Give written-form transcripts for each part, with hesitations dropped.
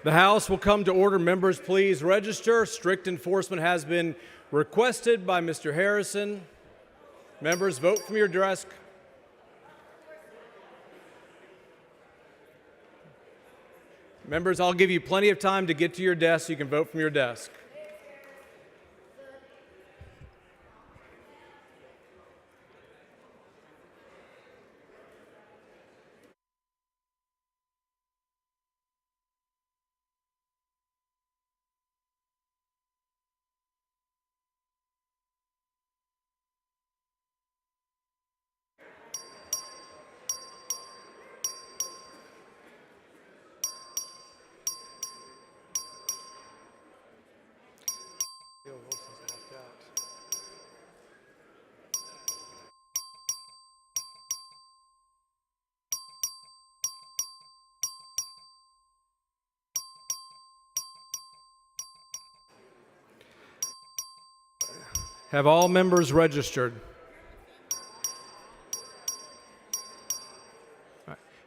The House will come to order. Members, please register. Strict enforcement has been requested by Mr. Harrison. Members, vote from your desk. Members, I'll give you plenty of time to get to your desk so you can vote from your desk. Have all members registered?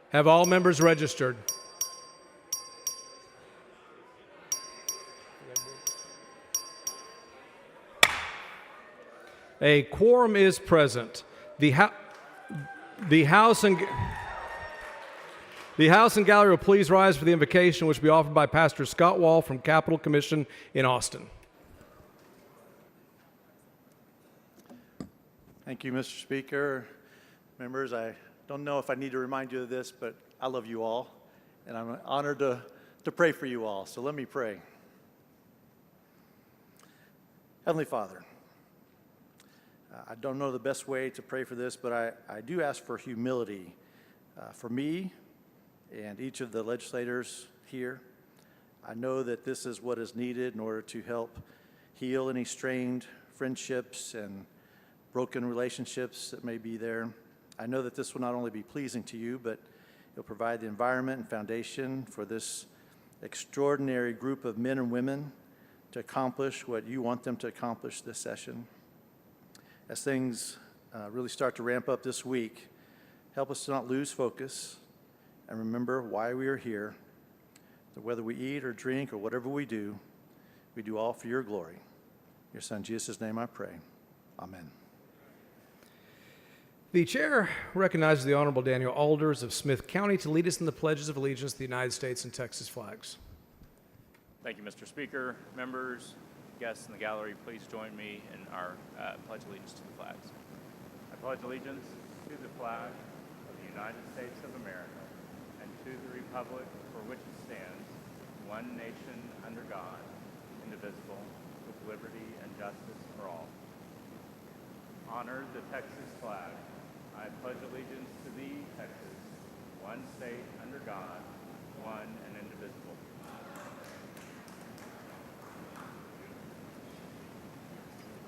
Have all members registered? A quorum is present. The House and gallery will please rise for the invocation which will be offered by Pastor Scott Wall from Capitol Commission in Austin. Thank you, Mr. Speaker. Members, I don't know if I need to remind you of this, but I love you all, and I'm honored to pray for you all. So let me pray. Heavenly Father, I don't know the best way to pray for this, but I do ask for humility for me and each of the legislators here. I know that this is what is needed in order to help heal any strained friendships and broken relationships that may be there. I know that this will not only be pleasing to you, but it'll provide the environment and foundation for this extraordinary group of men and women to accomplish what you want them to accomplish this session. As things really start to ramp up this week, help us to not lose focus and remember why we are here, that whether we eat or drink or whatever we do all for your glory. In your Son, Jesus' name I pray. Amen. The chair recognizes the Honorable Daniel Alders of Smith County to lead us in the pledges of allegiance to the United States and Texas flags. Thank you, Mr. Speaker. Members, guests in the gallery, please join me in our pledge allegiance to the flags. I pledge allegiance to the flag of the United States of America and to the republic for which it stands, one nation under God, indivisible, with liberty and justice for all. Honor the Texas flag. I pledge allegiance to thee, Texas, one state under God, one and indivisible.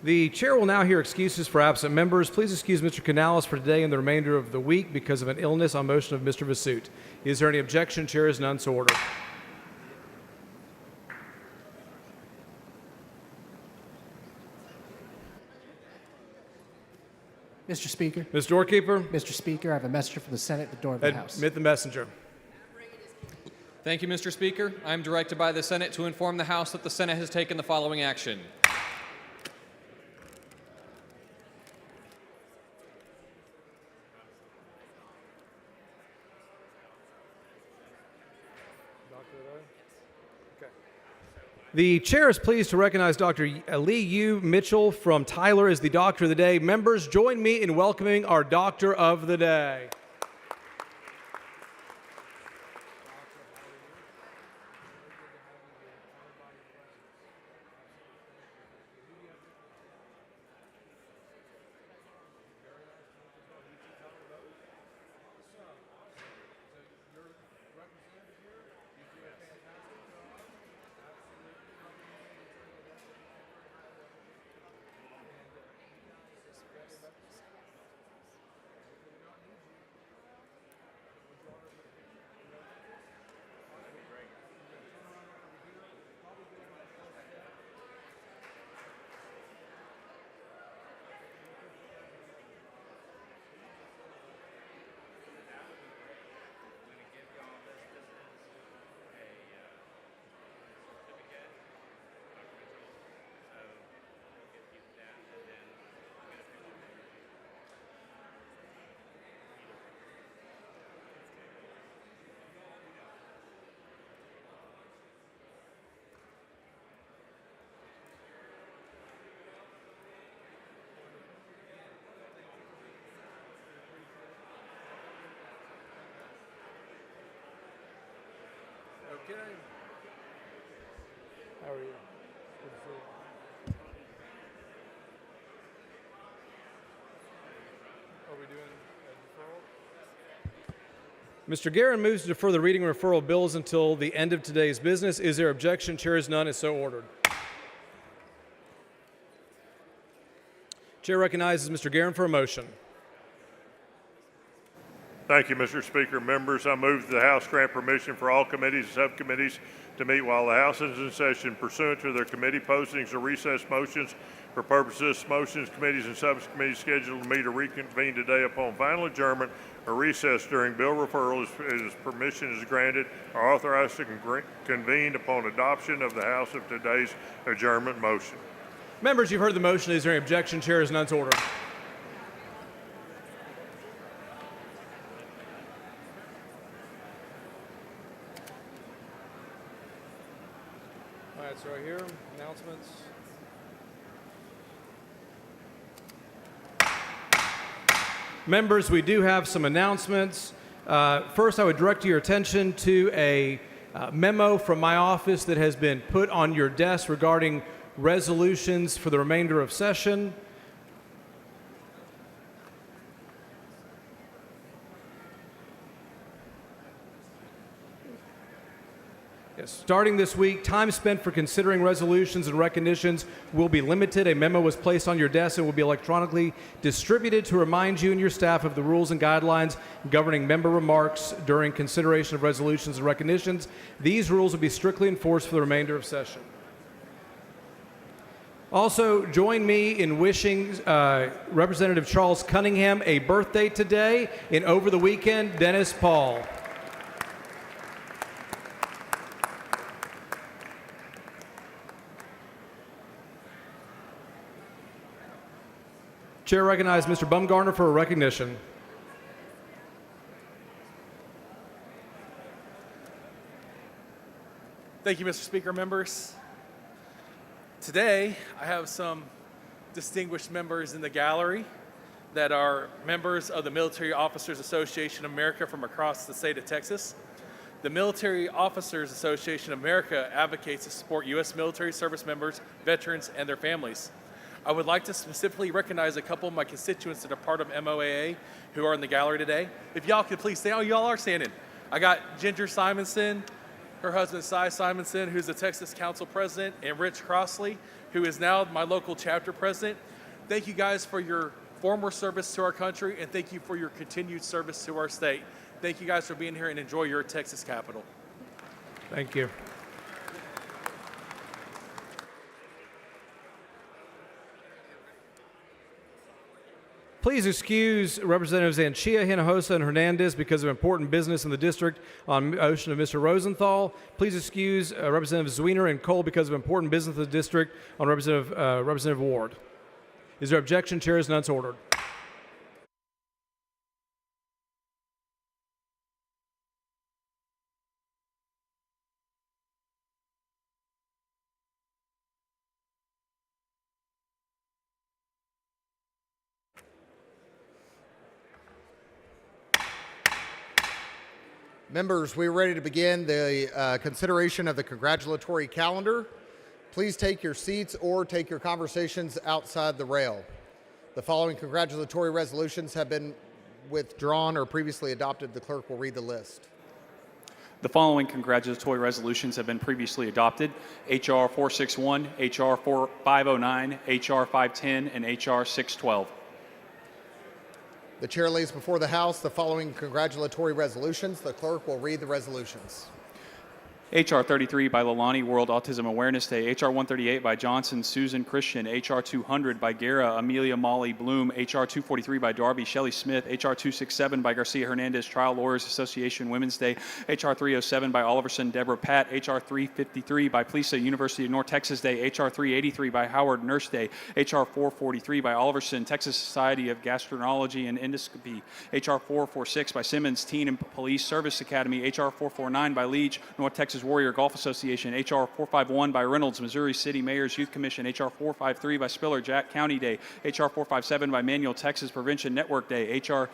The chair will now hear excuses for absent members. Please excuse Mr. Canales for today and the remainder of the week because of an illness on motion of Mr. Vasut. Is there any objection? Chair is none, so ordered. Mr. Speaker. Ms. Doorkeeper. Mr. Speaker, I have a messenger from the Senate at the door of the House. Admit the messenger. Thank you, Mr. Speaker. I am directed by the Senate to inform the House that the Senate has taken the following action. The chair is pleased to recognize Dr. Lee U. Mitchell from Tyler as the Doctor of the Day. Members, join me in welcoming our Doctor of the Day. Okay. How are you? Good to see you. Are we doing a deferral? Mr. Guerin moves to defer the reading and referral of bills until the end of today's business. Is there objection? Chair is none. Is so ordered. Chair recognizes Mr. Guerin for a motion. Thank you, Mr. Speaker. Members, I move that the House grant permission for all committees and subcommittees to meet while the House is in session pursuant to their committee postings or recess motions. For purposes of motions, committees and subcommittees scheduled to meet or reconvene today upon final adjournment or recess during bill referral as permission is granted are authorized to convene upon adoption of the House of today's adjournment motion. Members, you've heard the motion. Is there any objection? Chair is none. So ordered. All right, so right here, announcements. Members, we do have some announcements. First, I would direct your attention to a memo from my office that has been put on your desk regarding resolutions for the remainder of session. Yes, starting this week, time spent for considering resolutions and recognitions will be limited. A memo was placed on your desk and will be electronically distributed to remind you and your staff of the rules and guidelines governing member remarks during consideration of resolutions and recognitions. These rules will be strictly enforced for the remainder of session. Also, join me in wishing Representative Charles Cunningham a birthday today, and over the weekend, Dennis Paul. Chair recognizes Mr. Bumgarner for a recognition. Thank you, Mr. Speaker, members. Today, I have some distinguished members in the gallery that are members of the Military Officers Association of America from across the state of Texas. The Military Officers Association of America advocates to support U.S. military service members, veterans, and their families. I would like to specifically recognize a couple of my constituents that are part of MOAA who are in the gallery today. If y'all could please stand. Oh, y'all are standing. I got Ginger Simonson, her husband Cy Simonson, who's the Texas Council President, and Rich Crossley, who is now my local chapter president. Thank you guys for your former service to our country, and thank you for your continued service to our state. Thank you guys for being here, and enjoy your Texas Capitol. Thank you. Please excuse Representatives Anchia, Hinojosa, and Hernandez because of important business in the district on motion of Mr. Rosenthal. Please excuse Representatives Zwiener and Cole because of important business in the district on Representative Ward. Is there objection? Chair is none. So ordered. Members, we are ready to begin the consideration of the congratulatory calendar. Please take your seats or take your conversations outside the rail. The following congratulatory resolutions have been withdrawn or previously adopted. The clerk will read the list. The following congratulatory resolutions have been previously adopted: H.R. 461, H.R. 509, H.R. 510, and H.R. 612. The chair lays before the House the following congratulatory resolutions. The clerk will read the resolutions. H.R. 33 by Lalani, World Autism Awareness Day. H.R. 138 by Johnson, Susan Christian. H.R. 200 by Guerra, Amelia Molly Bloom. H.R. 243 by Darby Shelley Smith. H.R. 267 by Garcia Hernandez, Trial Lawyers Association Women's Day. H.R. 307 by Oliverson, Deborah Pat. H.R. 353 by Plesa, University of North Texas Day. H.R. 383 by Howard Nurse Day. H.R. 443 by Oliverson, Texas Society of Gastroenterology and Endoscopy. H.R. 446 by Simmons Teen and Police Service Academy. H.R. 449 by Leach, North Texas Warrior Golf Association. H.R. 451 by Reynolds, Missouri City Mayor's Youth Commission. H.R. 453 by Spiller, Jack County Day. H.R. 457 by Manual, Texas Prevention Network Day. H.R.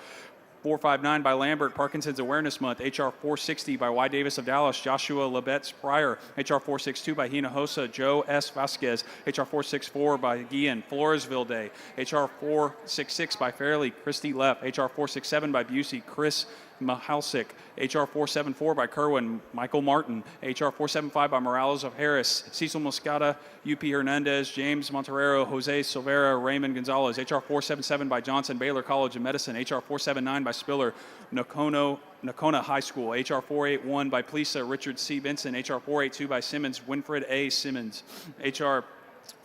459 by Lambert, Parkinson's Awareness Month. H.R. 460 by Y. Davis of Dallas, Joshua Labetz Pryor. H.R. 462 by Hinojosa, Joe S. Vasquez. H.R. 464 by Guillen, Floresville Day. H.R. 466 by Fairley, Christy Leff. H.R. 467 by Busey, Chris Mahalsick. H.R. 474 by Kerwin, Michael Martin. H.R. 475 by Morales of Harris, Cecil Moscata, U.P. Hernandez, James Monterrero, Jose Silvera, Raymond Gonzalez. H.R. 477 by Johnson, Baylor College of Medicine. H.R. 479 by Spiller, Nocona High School. H.R. 481 by Plisa, Richard C. Benson. H.R. 482 by Simmons, Winfred A. Simmons. H.R.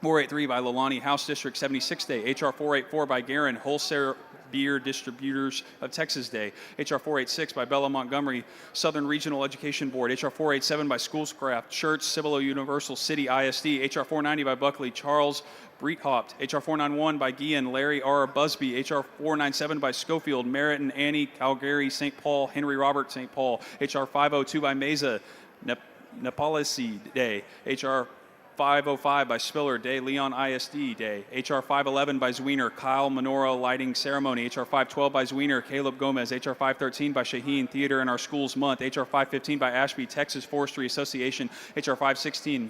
483 by Lalani, House District 76 Day. H.R. 484 by Guerin, Wholesale Beer Distributors of Texas Day. H.R. 486 by Bella Montgomery, Southern Regional Education Board. H.R. 487 by Schoolscraft Church, Cibolo Universal City ISD. H.R. 490 by Buckley, Charles Breithaupt. H.R. 491 by Guillen, Larry R. Busby. H.R. 497 by Schofield, Merritt and Annie, Calgary, St. Paul, Henry Robert, St. Paul. H.R. 502 by Mesa, Nepalese Day. H.R. 505 by Spiller, Day Leon ISD Day. H.R. 511 by Zwiener, Kyle Menorah Lighting Ceremony. H.R. 512 by Zwiener, Caleb Gomez. H.R. 513 by Shaheen, Theater in Our Schools Month. H.R. 515 by Ashby, Texas Forestry Association. H.R. 516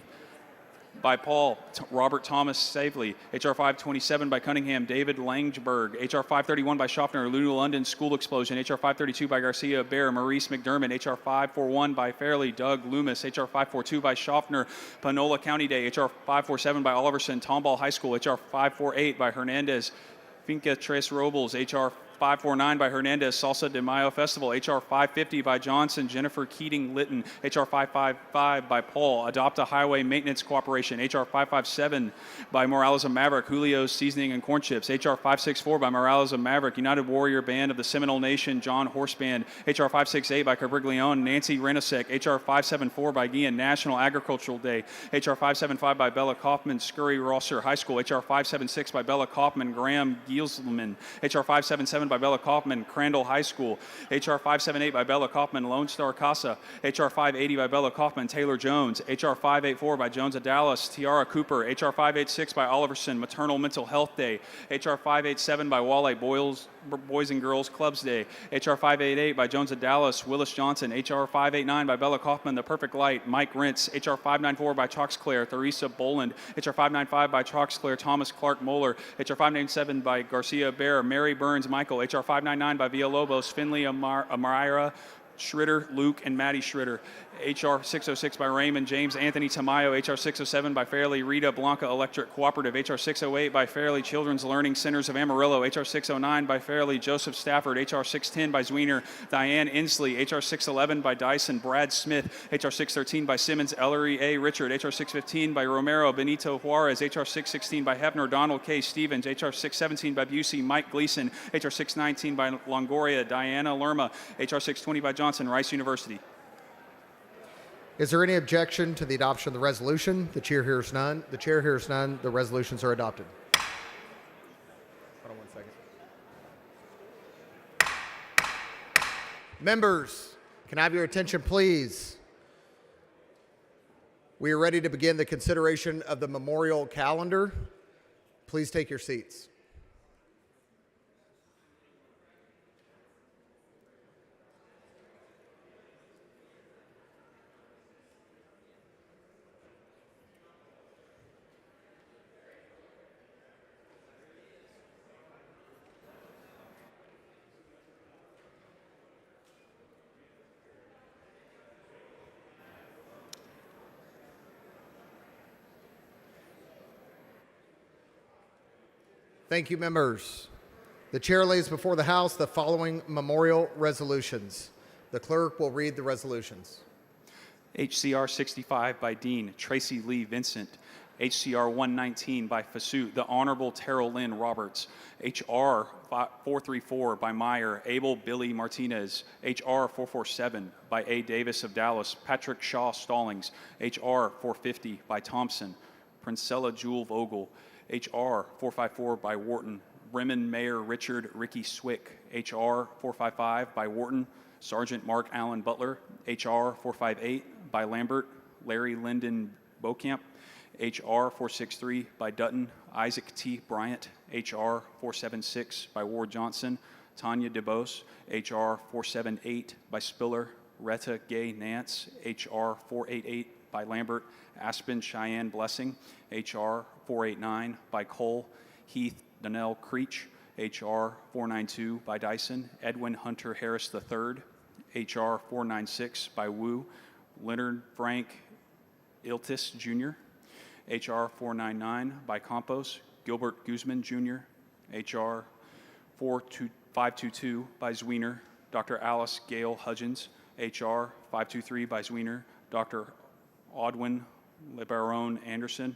by Paul, Robert Thomas Savely. H.R. 527 by Cunningham, David Langberg. H.R. 531 by Schaffner, Lulu London School Explosion. H.R. 532 by Garcia Bear, Maurice McDermott. H.R. 541 by Fairley, Doug Loomis. H.R. 542 by Schaffner, Panola County Day. H.R. 547 by Oliverson, Tomball High School. H.R. 548 by Hernandez, Finca Tres Robles. H.R. 549 by Hernandez, Salsa de Mayo Festival. H.R. 550 by Johnson, Jennifer Keating Litton. H.R. 555 by Paul, Adopt a Highway Maintenance Cooperation. H.R. 557 by Morales of Maverick, Julio's Seasoning and Corn Chips. H.R. 564 by Morales of Maverick, United Warrior Band of the Seminole Nation, John Horse Band. H.R. 568 by Cabriglione, Nancy Renosek. H.R. 574 by Guillen, National Agricultural Day. H.R. 575 by Bella Kaufman, Scurry Rosser High School. H.R. 576 by Bella Kaufman, Graham Gielselman. H.R. 577 by Bella Kaufman, Crandall High School. H.R. 578 by Bella Kaufman, Lone Star Casa. H.R. 580 by Bella Kaufman, Taylor Jones. H.R. 584 by Jones of Dallas, Tiara Cooper. H.R. 586 by Oliverson, Maternal Mental Health Day. H.R. 587 by Wale, Boys and Girls Clubs Day. H.R. 588 by Jones of Dallas, Willis Johnson. H.R. 589 by Bella Kaufman, The Perfect Light, Mike Rentz. H.R. 594 by Chalksclair, Theresa Boland. H.R. 595 by Chalksclair, Thomas Clark Moeller. H.R. 597 by Garcia Bear, Mary Burns Michael. H.R. 599 by Villalobos, Finley Amira, Schritter, Luke, and Maddie Schritter. H.R. 606 by Raymond James Anthony Tamayo. H.R. 607 by Fairley Rita Blanca Electric Cooperative. H.R. 608 by Fairley Children's Learning Centers of Amarillo. H.R. 609 by Fairley Joseph Stafford. H.R. 610 by Zwiener Diane Inslee. H.R. 611 by Dyson Brad Smith. H.R. 613 by Simmons Ellery A. Richard. H.R. 615 by Romero Benito Juarez. H.R. 616 by Hefner Donald K. Stevens. H.R. 617 by Busey Mike Gleason. H.R. 619 by Longoria Diana Lerma. H.R. 620 by Johnson Rice University. Is there any objection to the adoption of the resolution? The chair hears none. The chair hears none. The resolutions are adopted. Hold on 1 second. Members, can I have your attention, please? We are ready to begin the consideration of the memorial calendar. Please take your seats. Thank you, members. The chair lays before the House the following memorial resolutions. The clerk will read the resolutions. HCR 65 by Dean Tracy Lee Vincent. HCR 119 by Fasoot, the Honorable Terrell Lynn Roberts. HR 434 by Meyer, Abel Billy Martinez. HR 447 by A. Davis of Dallas, Patrick Shaw Stallings. HR 450 by Thompson, Princella Jewel Vogel. HR 454 by Wharton, Bremen Mayor Richard Ricky Swick. HR 455 by Wharton, Sergeant Mark Allen Butler. HR 458 by Lambert, Larry Lyndon Beaucamp. HR 463 by Dutton, Isaac T. Bryant. HR 476 by Ward Johnson, Tanya DeBose, H.R. 478 by Spiller, Retta Gay Nance, H.R. 488 by Lambert, Aspen Cheyenne Blessing, H.R. 489 by Cole, Heath Donnell Creech, H.R. 492 by Dyson, Edwin Hunter Harris III, H.R. 496 by Wu, Leonard Frank Iltis Jr., H.R. 499 by Campos, Gilbert Guzman Jr., H.R. 522 by Zwiener, Dr. Alice Gale Hudgens, H.R. 523 by Zwiener, Dr. Audwin LeBaron Anderson,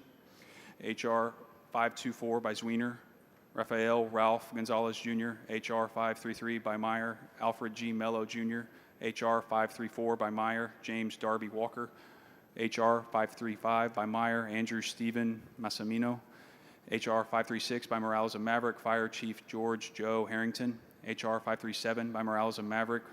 H.R. 524 by Zwiener, Rafael Ralph Gonzalez Jr., H.R. 533 by Meyer, Alfred G. Mello Jr., H.R. 534 by Meyer, James Darby Walker, H.R. 535 by Meyer, Andrew Stephen Massimino, H.R. 536 by Morales of Maverick, Fire Chief George Joe Harrington, H.R. 537 by Morales of Maverick,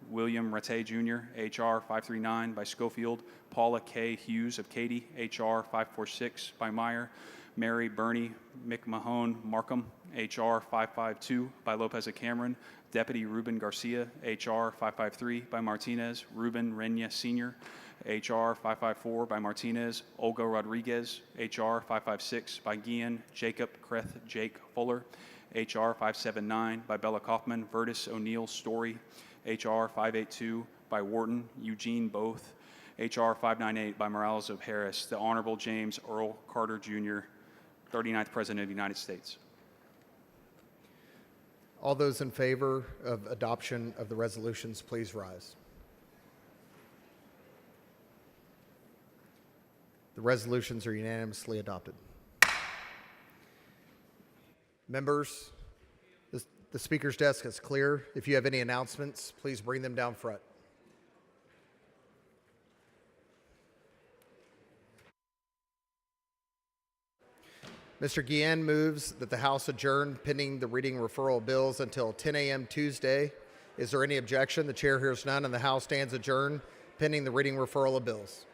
William Rattay Jr., H.R. 539 by Schofield, Paula K. Hughes of Katy, H.R. 546 by Meyer, Mary Bernie McMahon Markham, H.R. 552 by Lopez of Cameron, Deputy Ruben Garcia, H.R. 553 by Martinez, Ruben Renya Sr., H.R. 554 by Martinez, Olga Rodriguez, H.R. 556 by Guillen, Jacob Kreth Jake Fuller, H.R. 579 by Bella Kaufman, Vertus O'Neill Story, H.R. 582 by Wharton, Eugene Both, H.R. 598 by Morales of Harris, the Honorable James Earl Carter Jr., 39th President of the United States. All those in favor of adoption of the resolutions, please rise. The resolutions are unanimously adopted. Members, the Speaker's desk is clear. If you have any announcements, please bring them down front. Mr. Guillen moves that the House adjourn pending the reading referral of bills until 10 a.m. Tuesday. Is there any objection? The chair hears none, and the House stands adjourned pending the reading referral of bills.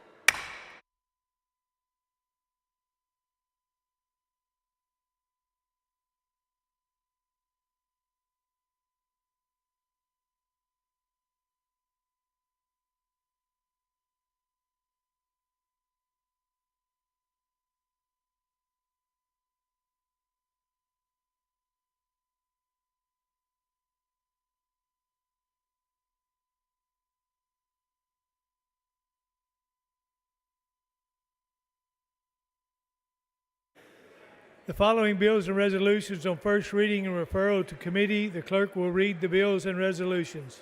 The following bills and resolutions on first reading and referral to committee. The clerk will read the bills and resolutions.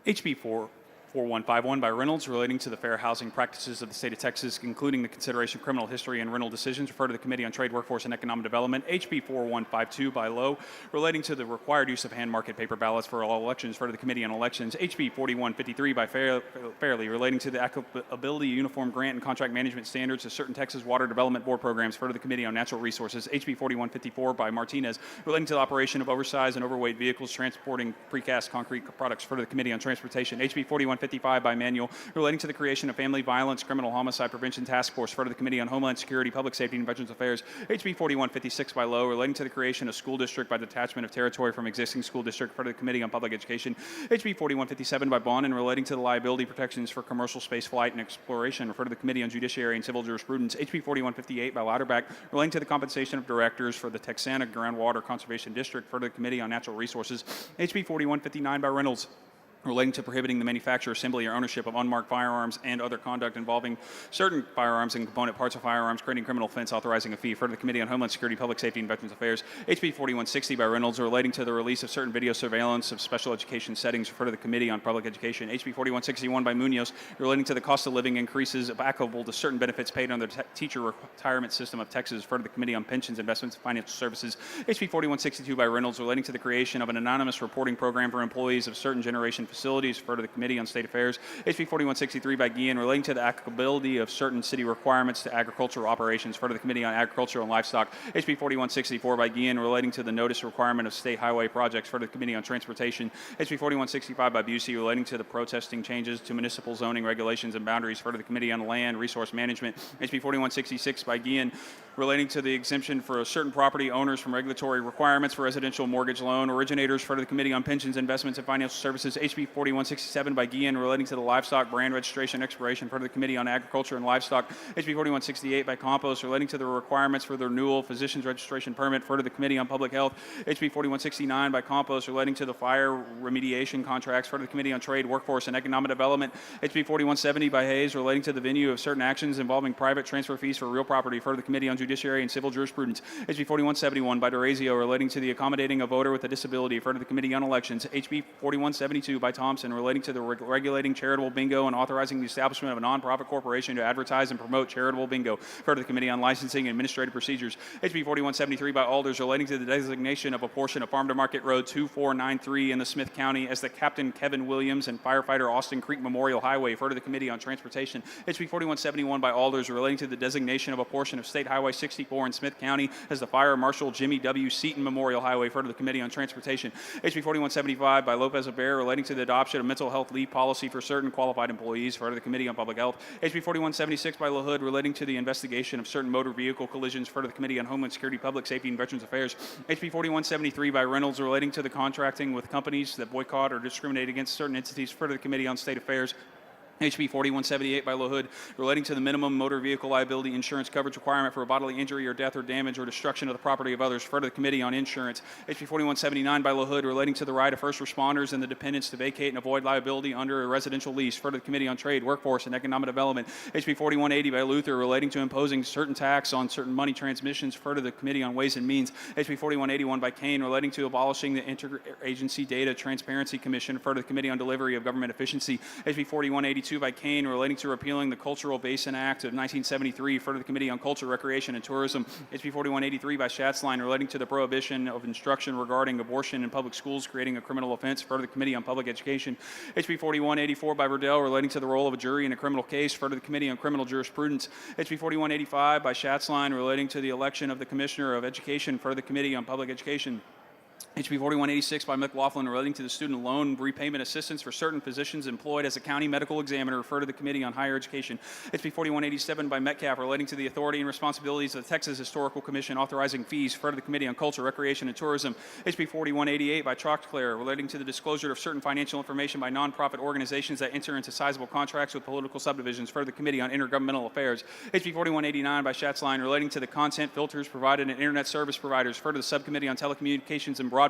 HB 4151 by Reynolds, relating to the fair housing practices of the state of Texas, including the consideration of criminal history and rental decisions, refer to the Committee on Trade, Workforce, and Economic Development. HB 4152 by Lowe, relating to the required use of hand market paper ballots for all elections, refer to the Committee on Elections. HB 4153 by Fairley, relating to the applicability of uniform grant and contract management standards to certain Texas Water Development Board programs, refer to the Committee on Natural Resources. HB 4154 by Martinez, relating to the operation of oversized and overweight vehicles transporting precast concrete products, refer to the Committee on Transportation. HB 4155 by Manuel, relating to the creation of Family Violence Criminal Homicide Prevention Task Force, refer to the Committee on Homeland Security, Public Safety, and Veterans Affairs. HB 4156 by Lowe, relating to the creation of school district by detachment of territory from existing school district, refer to the Committee on Public Education. HB 4157 by Bond, and relating to the liability protections for commercial space flight and exploration, refer to the Committee on Judiciary and Civil Jurisprudence. HB 4158 by Louderback, relating to the compensation of directors for the Texana Groundwater Conservation District, refer to the Committee on Natural Resources. HB 4159 by Reynolds, relating to prohibiting the manufacture, assembly, or ownership of unmarked firearms and other conduct involving certain firearms and component parts of firearms, creating criminal offense, authorizing a fee, refer to the Committee on Homeland Security, Public Safety, and Veterans Affairs. HB 4160 by Reynolds, relating to the release of certain video surveillance of special education settings, refer to the Committee on Public Education. HB 4161 by Munoz, relating to the cost of living increases applicable to certain benefits paid under the Teacher Retirement System of Texas, refer to the Committee on Pensions, Investments, and Financial Services. HB 4162 by Reynolds, relating to the creation of an anonymous reporting program for employees of certain generation Facilities, referred to the Committee on State Affairs. HB 4163 by Guillen, relating to the applicability of certain city requirements to agricultural operations, referred to the Committee on Agriculture and Livestock. HB 4164 by Guillen, relating to the notice requirement of state highway projects, referred to the Committee on Transportation. HB 4165 by Busey, relating to the protesting changes to municipal zoning regulations and boundaries, referred to the Committee on Land, Resource Management. HB 4166 by Guillen, relating to the exemption for certain property owners from regulatory requirements for residential mortgage loan originators, referred to the Committee on Pensions, Investments, and Financial Services. HB 4167 by Guillen, relating to the livestock brand registration expiration, referred to the Committee on Agriculture and Livestock. HB 4168 by Compost, relating to the requirements for the renewal of physician's registration permit, referred to the Committee on Public Health. HB 4169 by Compost, relating to the fire remediation contracts, referred to the Committee on Trade, Workforce, and Economic Development. HB 4170 by Hayes, relating to the venue of certain actions involving private transfer fees for real property, referred to the Committee on Judiciary and Civil Jurisprudence. HB 4171 by DeRazio, relating to the accommodating a voter with a disability, referred to the Committee on Elections. HB 4172 by Thompson, relating to the regulating charitable bingo and authorizing the establishment of a nonprofit corporation to advertise and promote charitable bingo, referred to the Committee on Licensing and Administrative Procedures. HB 4173 by Alders, relating to the designation of a portion of Farm to Market Road 2493 in the Smith County as the Captain Kevin Williams and Firefighter Austin Creek Memorial Highway, referred to the Committee on Transportation. HB 4171 by Alders, relating to the designation of a portion of State Highway 64 in Smith County as the Fire Marshal Jimmy W. Seaton Memorial Highway, referred to the Committee on Transportation. HB 4175 by Lopez Abair, relating to the adoption of mental health leave policy for certain qualified employees, referred to the Committee on Public Health. HB 4176 by LaHood, relating to the investigation of certain motor vehicle collisions, referred to the Committee on Homeland Security, Public Safety, and Veterans Affairs. HB 4173 by Reynolds, relating to the contracting with companies that boycott or discriminate against certain entities, referred to the Committee on State Affairs. HB 4178 by LaHood, relating to the minimum motor vehicle liability insurance coverage requirement for a bodily injury or death or damage or destruction of the property of others, referred to the Committee on Insurance. HB 4179 by LaHood, relating to the right of first responders and the dependents to vacate and avoid liability under a residential lease, referred to the Committee on Trade, Workforce, and Economic Development. HB 4180 by Luther, relating to imposing certain tax on certain money transmissions, referred to the Committee on Ways and Means. HB 4181 by Kane, relating to abolishing the Interagency Data Transparency Commission, referred to the Committee on Delivery of Government Efficiency. HB 4182 by Kane, relating to repealing the Cultural Basin Act of 1973, referred to the Committee on Culture, Recreation, and Tourism. HB 4183 by Schatzline, relating to the prohibition of instruction regarding abortion in public schools, creating a criminal offense, referred to the Committee on Public Education. HB 4184 by Verdell, relating to the role of a jury in a criminal case, referred to the Committee on Criminal Jurisprudence. HB 4185 by Schatzline, relating to the election of the Commissioner of Education, referred to the Committee on Public Education. HB 4186 by McLaughlin, relating to the student loan repayment assistance for certain physicians employed as a county medical examiner, referred to the Committee on Higher Education. HB 4187 by Metcalf, relating to the authority and responsibilities of the Texas Historical Commission, authorizing fees, referred to the Committee on Culture, Recreation, and Tourism. HB 4188 by Troxclair, relating to the disclosure of certain financial information by nonprofit organizations that enter into sizable contracts with political subdivisions, referred to the Committee on Intergovernmental Affairs. HB 4189 by Schatzline, relating to the content filters provided in internet service providers, referred to the Subcommittee on Telecommunications and Broadband.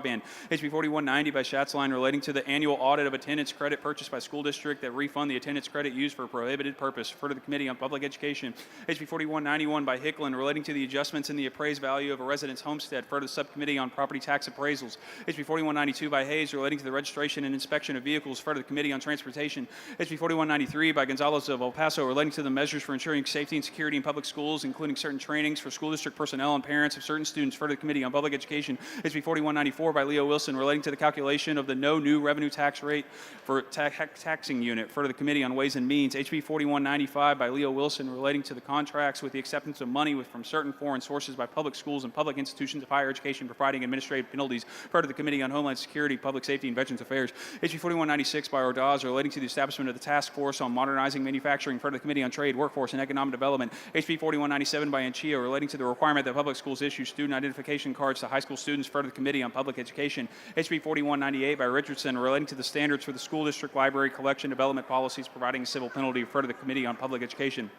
HB 4190 by Schatzline, relating to the annual audit of attendance credit purchased by school district that refund the attendance credit used for a prohibited purpose, referred to the Committee on Public Education. HB 4191 by Hicklin, relating to the adjustments in the appraised value of a resident's homestead, referred to the Subcommittee on Property Tax Appraisals. HB 4192 by Hayes, relating to the registration and inspection of vehicles, referred to the Committee on Transportation. HB 4193 by Gonzalez of El Paso, relating to the measures for ensuring safety and security in public schools, including certain trainings for school district personnel and parents of certain students, referred to the Committee on Public Education. HB 4194 by Leo Wilson, relating to the calculation of the no new revenue tax rate for taxing unit, referred to the Committee on Ways and Means. HB 4195 by Leo Wilson, relating to the contracts with the acceptance of money from certain foreign sources by public schools and public institutions of higher education providing administrative penalties, referred to the Committee on Homeland Security, Public Safety, and Veterans Affairs. HB 4196 by Ordaz, relating to the establishment of the Task Force on Modernizing Manufacturing, referred to the Committee on Trade, Workforce, and Economic Development. HB 4197 by Anchio, relating to the requirement that public schools issue student identification cards to high school students, referred to the Committee on Public Education. HB 4198 by Richardson, relating to the standards for the school district library collection development policies, providing a civil penalty, referred to the Committee on Public Education.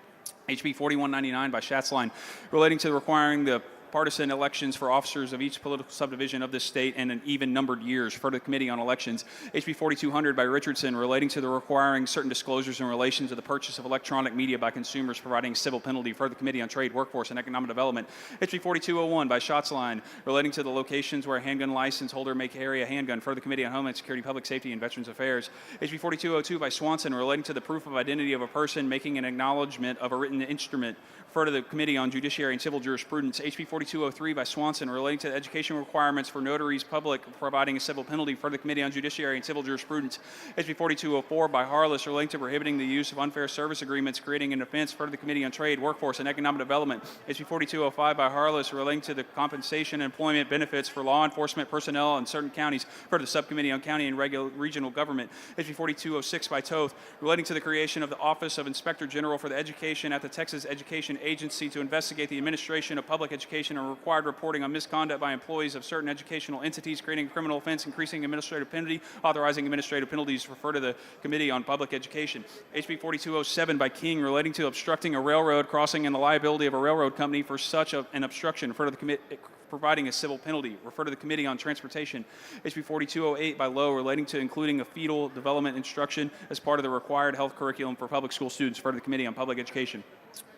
HB 4199 by Schatzline, relating to requiring the partisan elections for officers of each political subdivision of this state and in even-numbered years, referred to the Committee on Elections. HB 4200 by Richardson, relating to the requiring certain disclosures in relation to the purchase of electronic media by consumers, providing a civil penalty, referred to the Committee on Trade, Workforce, and Economic Development. HB 4201 by Schatzline, relating to the locations where a handgun license holder may carry a handgun, referred to the Committee on Homeland Security, Public Safety, and Veterans Affairs. HB 4202 by Swanson, relating to the proof of identity of a person making an acknowledgement of a written instrument, referred to the Committee on Judiciary and Civil Jurisprudence. HB 4203 by Swanson relating to the education requirements for notaries public providing a civil penalty for the Committee on Judiciary and Civil Jurisprudence. HB 4204 by Harless relating to prohibiting the use of unfair service agreements creating an offense for the Committee on Trade, Workforce, and Economic Development. HB 4205 by Harless relating to the compensation and employment benefits for law enforcement personnel in certain counties for the Subcommittee on County and Regional Government. HB 4206 by Toth relating to the creation of the Office of Inspector General for the Education at the Texas Education Agency to investigate the administration of public education and required reporting on misconduct by employees of certain educational entities, creating a criminal offense, increasing administrative penalty, authorizing administrative penalties, refer to the Committee on Public Education. HB 4207 by King relating to obstructing a railroad crossing and the liability of a railroad company for such an obstruction, refer to the Committee providing a civil penalty, refer to the Committee on Transportation. HB 4208 by Lowe relating to including a fetal development instruction as part of the required health curriculum for public school students, refer to the Committee on Public Education.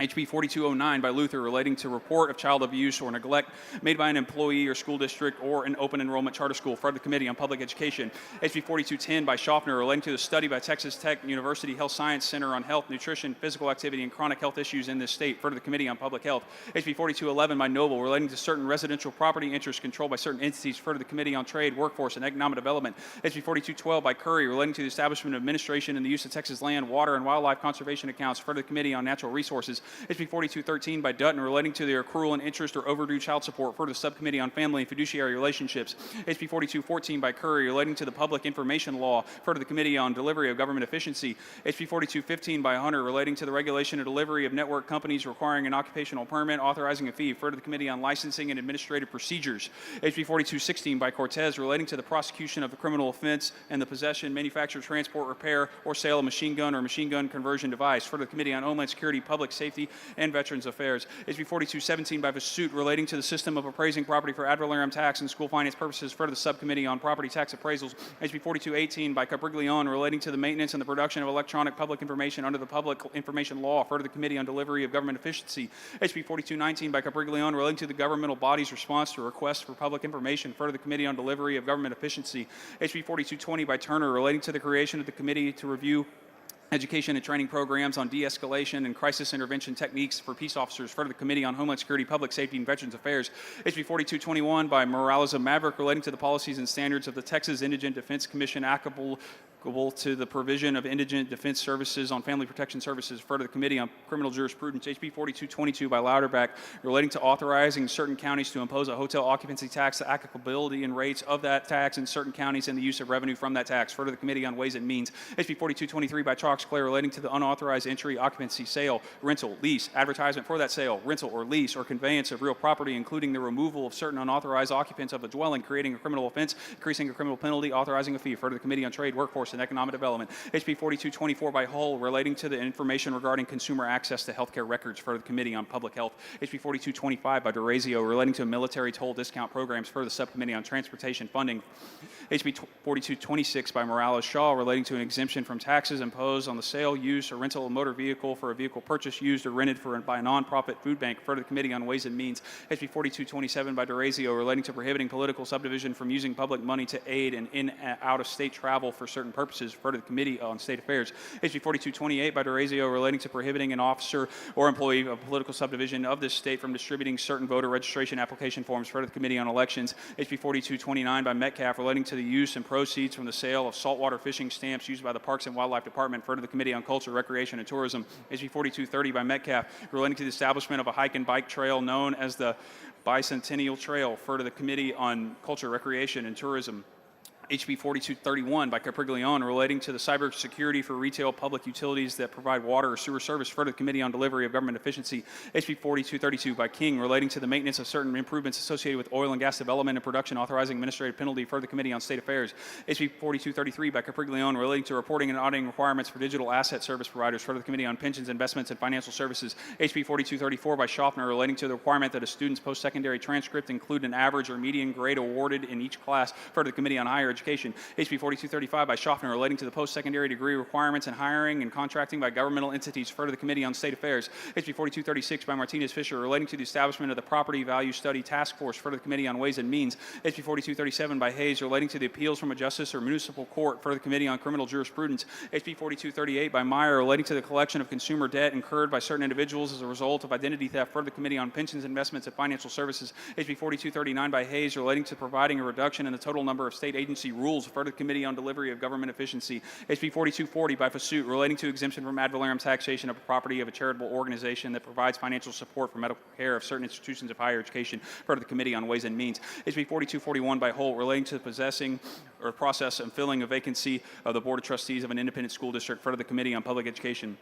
HB 4209 by Luther relating to report of child abuse or neglect made by an employee or school district or an open enrollment charter school, for the Committee on Public Education. HB 4210 by Schaffner relating to the study by Texas Tech University Health Science Center on health, nutrition, physical activity, and chronic health issues in this state, for the Committee on Public Health. HB 4211 by Noble relating to certain residential property interests controlled by certain entities, for the Committee on Trade, Workforce, and Economic Development. HB 4212 by Curry relating to the establishment of administration and the use of Texas land, water, and wildlife conservation accounts, for the Committee on Natural Resources. HB 4213 by Dutton relating to the accrual and interest or overdue child support, for the Subcommittee on Family and Fiduciary Relationships. HB 4214 by Curry relating to the Public Information Law, for the Committee on Delivery of Government Efficiency. HB 4215 by Hunter relating to the regulation and delivery of network companies requiring an occupational permit, authorizing a fee, for the Committee on Licensing and Administrative Procedures. HB 4216 by Cortez relating to the prosecution of a criminal offense and the possession, manufacture, transport, repair, or sale of machine gun or machine gun conversion device, for the Committee on Homeland Security, Public Safety, and Veterans Affairs. HB 4217 by Vasut relating to the system of appraising property for ad valorem tax and school finance purposes, for the Subcommittee on Property Tax Appraisals. HB 4218 by Capriglione relating to the maintenance and the production of electronic public information under the Public Information Law, for the Committee on Delivery of Government Efficiency. HB 4219 by Capriglione relating to the governmental body's response to requests for public information, for the Committee on Delivery of Government Efficiency. HB 4220 by Turner relating to the creation of the Committee to review education and training programs on de-escalation and crisis intervention techniques for peace officers, for the Committee on Homeland Security, Public Safety, and Veterans Affairs. HB 4221 by Morales of Maverick relating to the policies and standards of the Texas Indigent Defense Commission applicable to the provision of indigent defense services on family protection services, for the Committee on Criminal Jurisprudence. HB 4222 by Louderback relating to authorizing certain counties to impose a hotel occupancy tax, the applicability and rates of that tax in certain counties, and the use of revenue from that tax, for the Committee on Ways and Means. HB 4223 by Troxclair relating to the unauthorized entry, occupancy, sale, rental, lease, advertisement for that sale, rental, or lease, or conveyance of real property, including the removal of certain unauthorized occupants of a dwelling, creating a criminal offense, increasing a criminal penalty, authorizing a fee, for the Committee on Trade, Workforce, and Economic Development. HB 4224 by Hull relating to the information regarding consumer access to healthcare records, for the Committee on Public Health. HB 4225 by DeRazio relating to military toll discount programs, for the Subcommittee on Transportation Funding. HB 4226 by Morales Shaw relating to an exemption from taxes imposed on the sale, use, or rental of a motor vehicle for a vehicle purchased, used, or rented by a nonprofit food bank, for the Committee on Ways and Means. HB 4227 by DeRazio relating to prohibiting political subdivision from using public money to aid in and out-of-state travel for certain purposes, for the Committee on State Affairs. HB 4228 by DeRazio relating to prohibiting an officer or employee of a political subdivision of this state from distributing certain voter registration application forms, for the Committee on Elections. HB 4229 by Metcalf relating to the use and proceeds from the sale of saltwater fishing stamps used by the Parks and Wildlife Department, for the Committee on Culture, Recreation, and Tourism. HB 4230 by Metcalf relating to the establishment of a hike and bike trail known as the Bicentennial Trail, for the Committee on Culture, Recreation, and Tourism. HB 4231 by Capriglione relating to the cybersecurity for retail public utilities that provide water or sewer service, for the Committee on Delivery of Government Efficiency. HB 4232 by King relating to the maintenance of certain improvements associated with oil and gas development and production, authorizing administrative penalty, for the Committee on State Affairs. HB 4233 by Capriglione relating to reporting and auditing requirements for digital asset service providers, for the Committee on Pensions, Investments, and Financial Services. HB 4234 by Schaffner relating to the requirement that a student's post-secondary transcript include an average or median grade awarded in each class, for the Committee on Higher education. HB 4235 by Schaffner relating to the post-secondary degree requirements and hiring and contracting by governmental entities. Refer to the Committee on State Affairs. HB 4236 by Martinez Fisher relating to the establishment of the Property Value Study Task Force. Refer to the Committee on Ways and Means. HB 4237 by Hayes relating to the appeals from a justice or municipal court. Refer to the Committee on Criminal Jurisprudence. HB 4238 by Meyer relating to the collection of consumer debt incurred by certain individuals as a result of identity theft. Refer to the Committee on Pensions, Investments, and Financial Services. HB 4239 by Hayes relating to providing a reduction in the total number of state agency rules. Refer to the Committee on Delivery of Government Efficiency. HB 4240 by Fasut relating to exemption from ad valorem taxation of a property of a charitable organization that provides financial support for medical care of certain institutions of higher education. Refer to the Committee on Ways and Means. HB 4241 by Holt relating to the possessing or process and filling a vacancy of the Board of Trustees of an independent school district. Refer to the Committee on Public Education.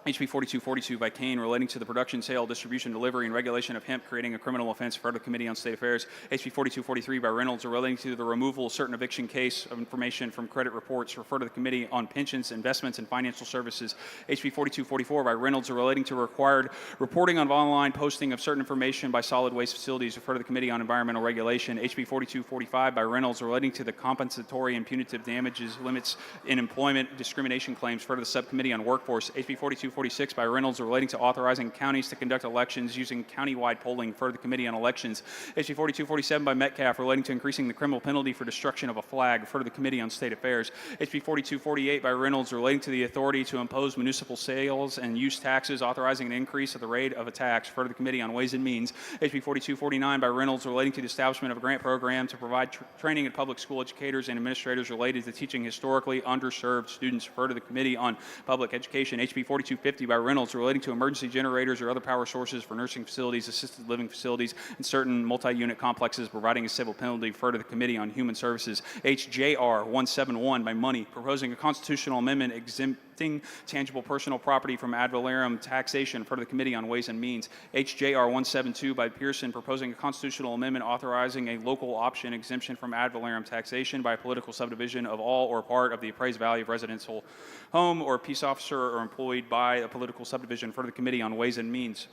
HB 4242 by Kane relating to the production, sale, distribution, delivery, and regulation of hemp, creating a criminal offense. Refer to the Committee on State Affairs. HB 4243 by Reynolds relating to the removal of certain eviction case of information from credit reports. Refer to the Committee on Pensions, Investments, and Financial Services. HB 4244 by Reynolds relating to required reporting on online posting of certain information by solid waste facilities. Refer to the Committee on Environmental Regulation. HB 4245 by Reynolds relating to the compensatory and punitive damages limits in employment discrimination claims. Refer to the Subcommittee on Workforce. HB 4246 by Reynolds relating to authorizing counties to conduct elections using county-wide polling. For the Committee on Elections. HB 4247 by Metcalf relating to increasing the criminal penalty for destruction of a flag. Refer to the Committee on State Affairs. HB 4248 by Reynolds relating to the authority to impose municipal sales and use taxes, authorizing an increase of the rate of a tax. Refer to the Committee on Ways and Means. HB 4249 by Reynolds relating to the establishment of a grant program to provide training of public school educators and administrators related to teaching historically underserved students. Refer to the Committee on Public Education. HB 4250 by Reynolds relating to emergency generators or other power sources for nursing facilities, assisted living facilities, and certain multi-unit complexes, providing a civil penalty. Refer to the Committee on Human Services. HJR 171 by Money proposing a constitutional amendment exempting tangible personal property from ad valorem taxation. Refer to the Committee on Ways and Means. HJR 172 by Pearson proposing a constitutional amendment authorizing a local option exemption from ad valorem taxation by a political subdivision of all or part of the appraised value of residential home or peace officer or employed by a political subdivision. For the Committee on Ways and Means.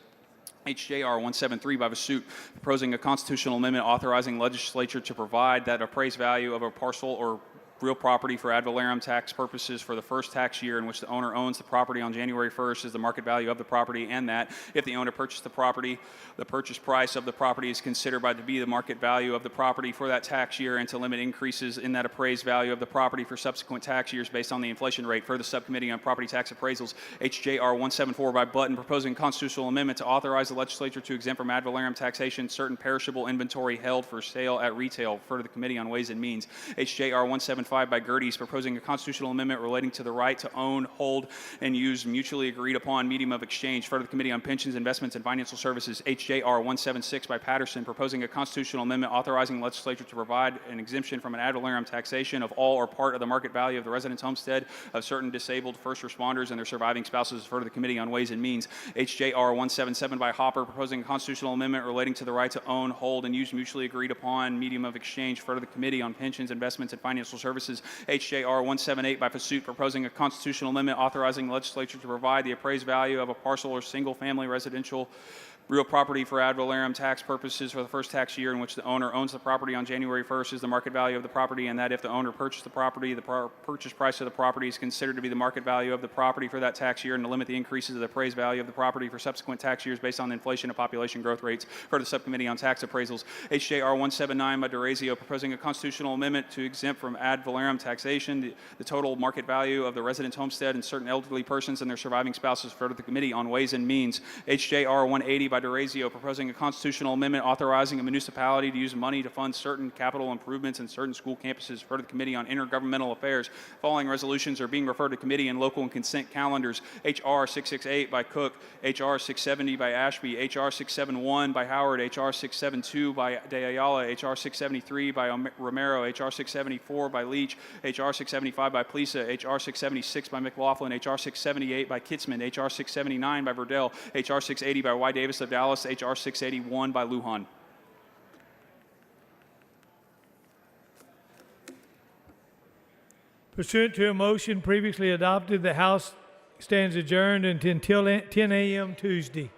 HJR 173 by Vasut proposing a constitutional amendment authorizing legislature to provide that appraised value of a parcel or real property for ad valorem tax purposes for the first tax year in which the owner owns the property on January 1st is the market value of the property, and that if the owner purchased the property, the purchase price of the property is considered by to be the market value of the property for that tax year, and to limit increases in that appraised value of the property for subsequent tax years based on the inflation rate. For the Subcommittee on Property Tax Appraisals. HJR 174 by Button proposing constitutional amendment to authorize the legislature to exempt from ad valorem taxation certain perishable inventory held for sale at retail. For the Committee on Ways and Means. HJR 175 by Gerdes proposing a constitutional amendment relating to the right to own, hold, and use mutually agreed upon medium of exchange. For the Committee on Pensions, Investments, and Financial Services. HJR 176 by Patterson proposing a constitutional amendment authorizing the legislature to provide an exemption from an ad valorem taxation of all or part of the market value of the residence homestead of certain disabled first responders and their surviving spouses. For the Committee on Ways and Means. HJR 177 by Hopper proposing a constitutional amendment relating to the right to own, hold, and use mutually agreed upon medium of exchange. For the Committee on Pensions, Investments, and Financial Services. HJR 178 by Fasut proposing a constitutional amendment authorizing the legislature to provide the appraised value of a parcel or single-family residential real property for ad valorem tax purposes for the first tax year in which the owner owns the property on January 1st is the market value of the property, and that if the owner purchased the property, the purchase price of the property is considered to be the market value of the property for that tax year, and to limit the increases of the appraised value of the property for subsequent tax years based on the inflation and population growth rates. For the Subcommittee on Tax Appraisals. HJR 179 by DeRazio proposing a constitutional amendment to exempt from ad valorem taxation the total market value of the residence homestead and certain elderly persons and their surviving spouses. For the Committee on Ways and Means. HJR 180 by DeRazio proposing a constitutional amendment authorizing a municipality to use money to fund certain capital improvements in certain school campuses. For the Committee on Intergovernmental Affairs. Following resolutions are being referred to committee and local and consent calendars. HR 668 by Cook, HR 670 by Ashby, HR 671 by Howard, HR 672 by De Ayala, HR 673 by Romero, HR 674 by Leach, HR 675 by Plisa, HR 676 by McLaughlin, HR 678 by Kitzman, HR 679 by Verdell, HR 680 by Y. Davis of Dallas, HR 681 by Lujan. Pursuant to a motion previously adopted, the House stands adjourned until 10 a.m. Tuesday.